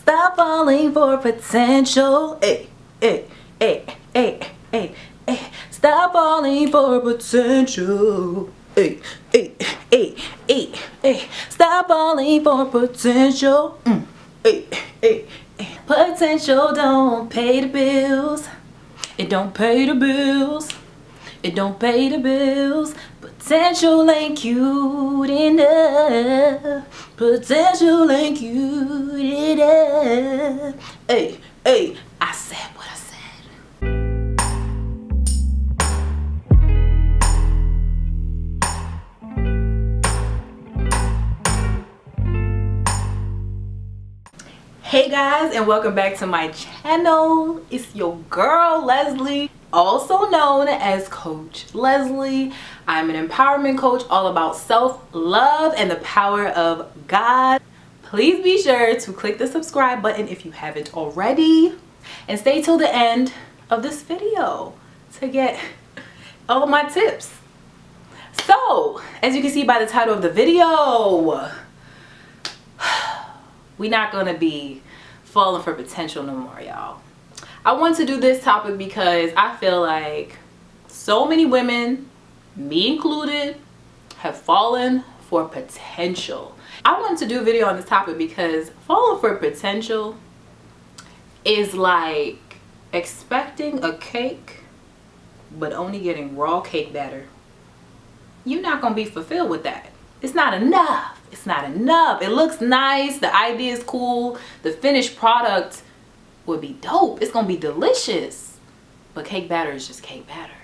Stop falling for potential. Hey, hey, hey, hey, hey, hey. Stop falling for potential. Hey, hey, hey, hey, hey. Stop falling for potential. Hey, hey, hey. Potential don't pay the bills. It don't pay the bills. It don't pay the bills. Potential ain't cute enough. Potential ain't cute enough. Hey, hey, I said what I said. Hey guys, and welcome back to my channel. It's your girl Leslie, also known as Coach Leslie. I'm an empowerment coach all about self-love and the power of God. Please be sure to click the subscribe button if you haven't already, and stay till the end of this video to get all of my tips. So, as you can see by the title of the video, we're not gonna be falling for potential no more, y'all. I want to do this topic because I feel like so many women, me included, have fallen for potential. I wanted to do a video on this topic because falling for potential is like expecting a cake but only getting raw cake batter. You're not gonna be fulfilled with that. It's not enough. It's not enough. It looks nice. The idea is cool. The finished product would be dope. It's gonna be delicious. But cake batter is just cake batter.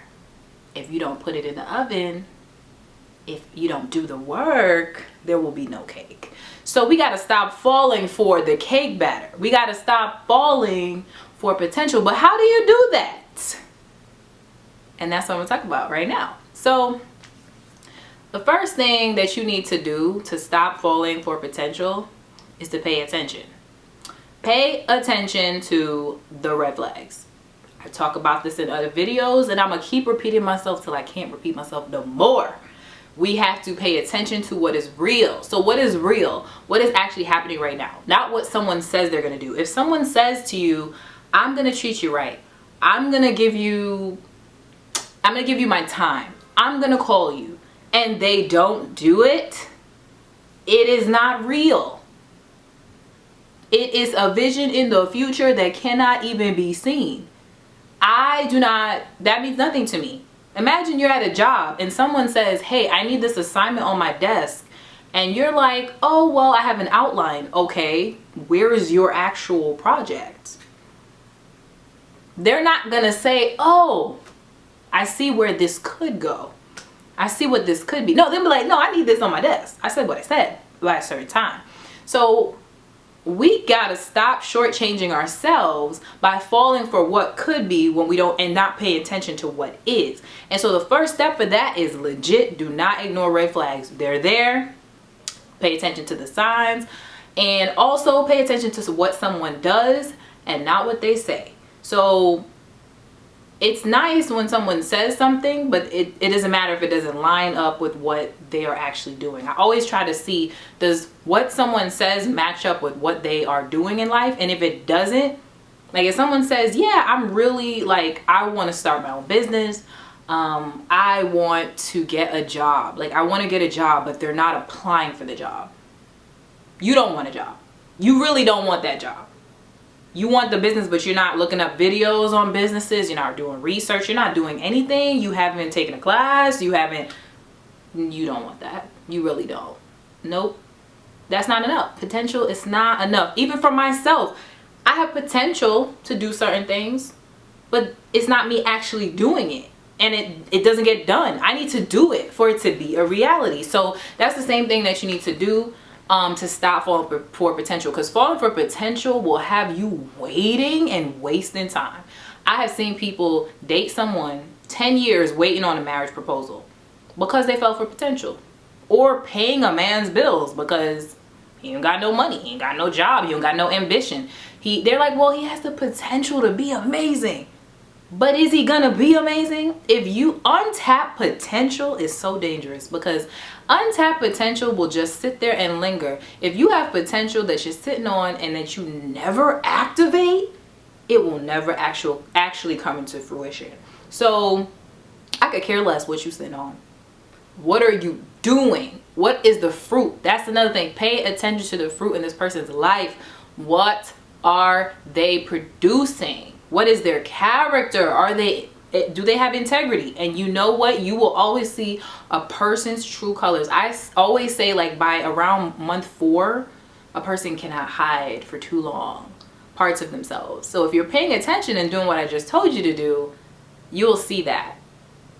If you don't put it in the oven, if you don't do the work, there will be no cake. So we gotta stop falling for the cake batter. We gotta stop falling for potential. But how do you do that? And that's what I'm gonna talk about right now. So the first thing that you need to do to stop falling for potential is to pay attention. Pay attention to the red flags. I talk about this in other videos, and I'm gonna keep repeating myself till I can't repeat myself no more. We have to pay attention to what is real. So what is real? What is actually happening right now? Not what someone says they're gonna do. If someone says to you, I'm gonna treat you right, I'm gonna give you my time, I'm gonna call you, and they don't do it, it is not real. It is a vision in the future that cannot even be seen. That means nothing to me. Imagine you're at a job and someone says, hey, I need this assignment on my desk. And you're like, oh, well, I have an outline. Okay, where is your actual project? They're not gonna say, oh, I see where this could go. I see what this could be. No, they'll be like, no, I need this on my desk. I said what I said by a certain time. So we gotta stop shortchanging ourselves by falling for what could be when we don't, and not pay attention to what is. And so the first step for that is legit, do not ignore red flags. They're there. Pay attention to the signs, and also pay attention to what someone does and not what they say. So it's nice when someone says something, but it doesn't matter if it doesn't line up with what they are actually doing. I always try to see, does what someone says match up with what they are doing in life? And if it doesn't, like if someone says, yeah, I'm really like, I want to start my own business. I want to get a job. Like I want to get a job, but they're not applying for the job. You don't want a job. You really don't want that job. You want the business, but you're not looking up videos on businesses. You're not doing research. You're not doing anything. You haven't taken a class. You don't want that. You really don't. Nope. That's not enough. Potential is not enough. Even for myself, I have potential to do certain things, but it's not me actually doing it. And it doesn't get done. I need to do it for it to be a reality. So that's the same thing that you need to do to stop falling for potential, because falling for potential will have you waiting and wasting time. I have seen people date someone 10 years waiting on a marriage proposal because they fell for potential, or paying a man's bills because he ain't got no money, he ain't got no job, he ain't got no ambition. They're like, well, he has the potential to be amazing, But is he gonna be amazing? If you untapped potential is so dangerous, because untapped potential will just sit there and linger. If you have potential that you're sitting on and that you never activate, it will never actually come into fruition. So I could care less what you sitting on. What are you doing? What is the fruit? That's another thing. Pay attention to the fruit in this person's life. What are they producing? What is their character? Do they have integrity? And you know what? You will always see a person's true colors. I always say, like, by around month 4, a person cannot hide for too long parts of themselves. So if you're paying attention and doing what I just told you to do, you'll see that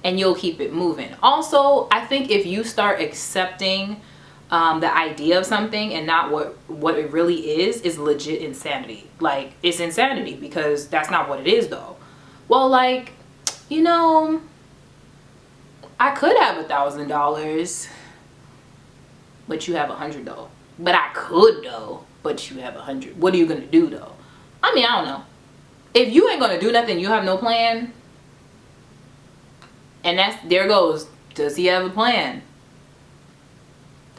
and you'll keep it moving. Also, I think if you start accepting the idea of something and not what it really is legit insanity. Like, it's insanity, because that's not what it is though. Well, like, you know, I could have $1,000, but you have 100 though. But I could though, but you have 100. What are you gonna do though? I mean, I don't know. If you ain't gonna do nothing, you have no plan. And there goes, does he have a plan?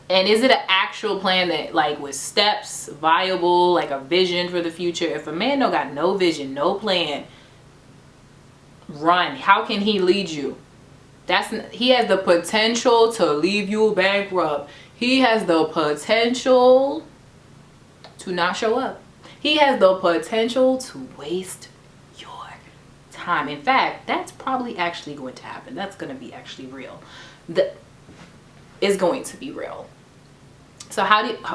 And is it an actual plan that, like, with steps, viable, like a vision for the future? If a man don't got no vision, no plan, run. How can he lead you? He has the potential to leave you bankrupt. He has the potential to not show up. He has the potential to waste your time. In fact, that's probably actually going to happen. That's going to be actually real. It's going to be real. So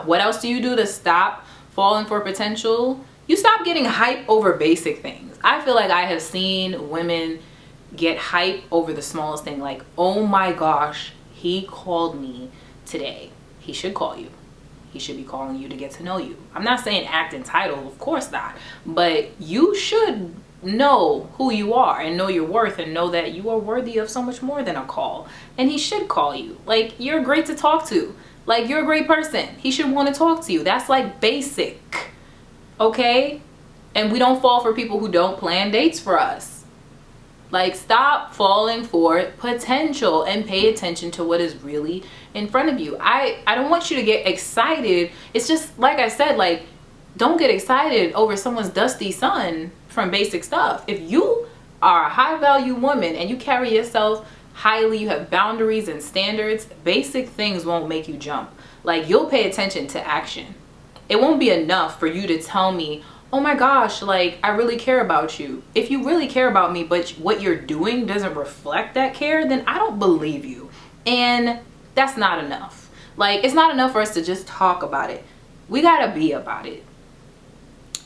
what else do you do to stop falling for potential? You stop getting hype over basic things. I feel like I have seen women get hype over the smallest thing. Like, oh my gosh, he called me today. He should call you. He should be calling you to get to know you. I'm not saying act entitled, of course not. But you should know who you are and know your worth and know that you are worthy of so much more than a call. And he should call you. Like, you're great to talk to. Like, you're a great person. He should want to talk to you. That's like basic. Okay? And we don't fall for people who don't plan dates for us. Like, stop falling for potential and pay attention to what is really in front of you. I don't want you to get excited. It's just, like I said, like, don't get excited over someone's dusty son from basic stuff. If you are a high value woman and you carry yourself highly, you have boundaries and standards, basic things won't make you jump. Like, you'll pay attention to action. It won't be enough for you to tell me, oh my gosh, like, I really care about you. If you really care about me, but what you're doing doesn't reflect that care, then I don't believe you. And that's not enough. Like, it's not enough for us to just talk about it. We gotta be about it.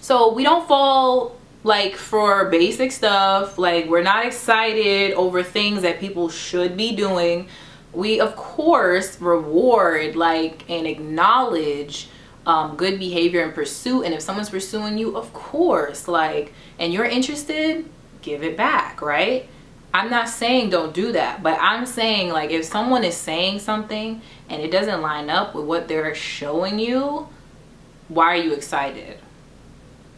So we don't fall, like, for basic stuff. Like, we're not excited over things that people should be doing. We, of course, reward, like, and acknowledge good behavior and pursuit. And if someone's pursuing you, of course, like, and you're interested, give it back, right? I'm not saying don't do that, but I'm saying, like, if someone is saying something and it doesn't line up with what they're showing you, why are you excited?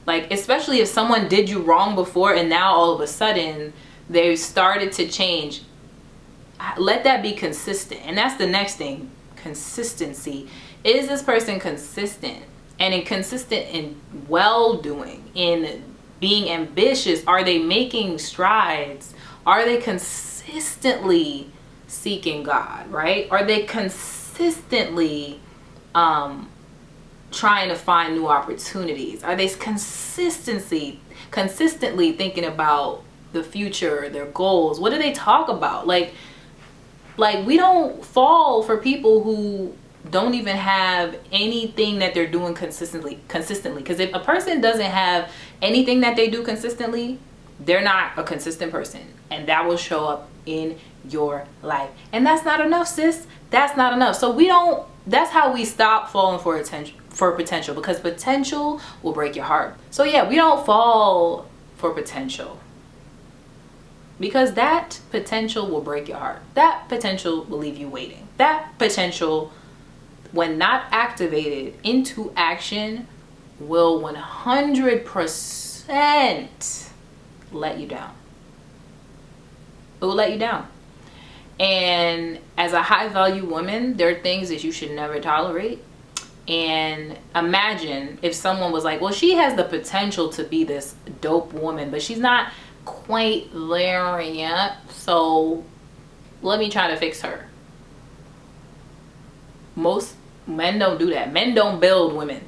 Like, especially if someone did you wrong before and now all of a sudden they've started to change. Let that be consistent. And that's the next thing, consistency. Is this person consistent? And consistent in well-doing, in being ambitious? Are they making strides? Are they consistently seeking God, right? Are they consistently trying to find new opportunities? Are they consistently thinking about the future, their goals? What do they talk about? Like we don't fall for people who don't even have anything that they're doing consistently. Because if a person doesn't have anything that they do consistently, they're not a consistent person, and that will show up in your life. And that's not enough, sis. That's not enough. So that's how we stop falling for potential, because potential will break your heart. So yeah, we don't fall for potential, because that potential will break your heart. That potential will leave you waiting. That potential, when not activated into action, will 100% let you down. It will let you down. And as a high value woman, there are things that you should never tolerate. And imagine if someone was like, well, she has the potential to be this dope woman, but she's not quite there yet, so let me try to fix her. Most men don't do that. Men don't build women.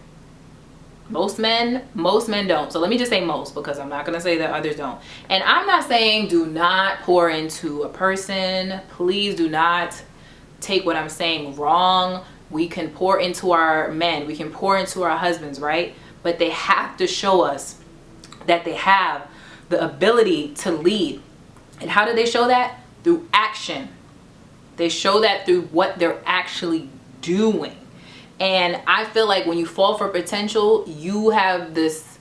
Most men don't. So let me just say most, because I'm not going to say that others don't. And I'm not saying do not pour into a person. Please do not take what I'm saying wrong. We can pour into our men. We can pour into our husbands, right? But they have to show us that they have the ability to lead. And how do they show that? Through action. They show that through what they're actually doing. And I feel like when you fall for potential, you have this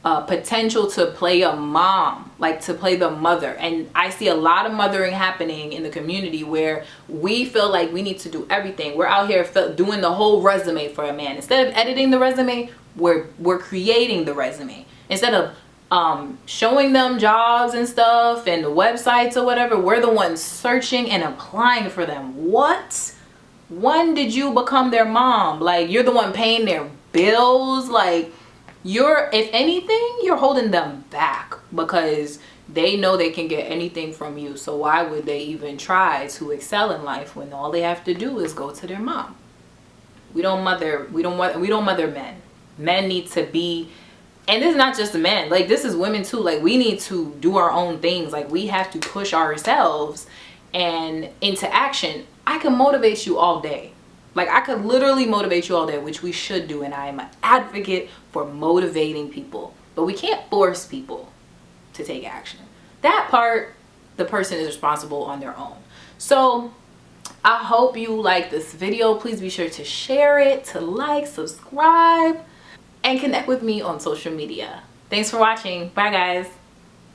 potential to play a mom, like to play the mother. And I see a lot of mothering happening in the community where we feel like we need to do everything. We're out here doing the whole resume for a man. Instead of editing the resume, we're creating the resume. Instead of showing them jobs and stuff and the websites or whatever, we're the ones searching and applying for them. What? When did you become their mom? Like, you're the one paying their bills. Like, if anything, you're holding them back because they know they can get anything from you. So why would they even try to excel in life when all they have to do is go to their mom? We don't mother men. Men need to be, and this is not just the men, like this is women too. Like, we need to do our own things. Like, we have to push ourselves and into action. I can motivate you all day. Like, I could literally motivate you all day, which we should do. And I am an advocate for motivating people. But we can't force people to take action. That part, the person is responsible on their own. So I hope you like this video. Please be sure to share it, to like, subscribe, and connect with me on social media. Thanks for watching. Bye, guys.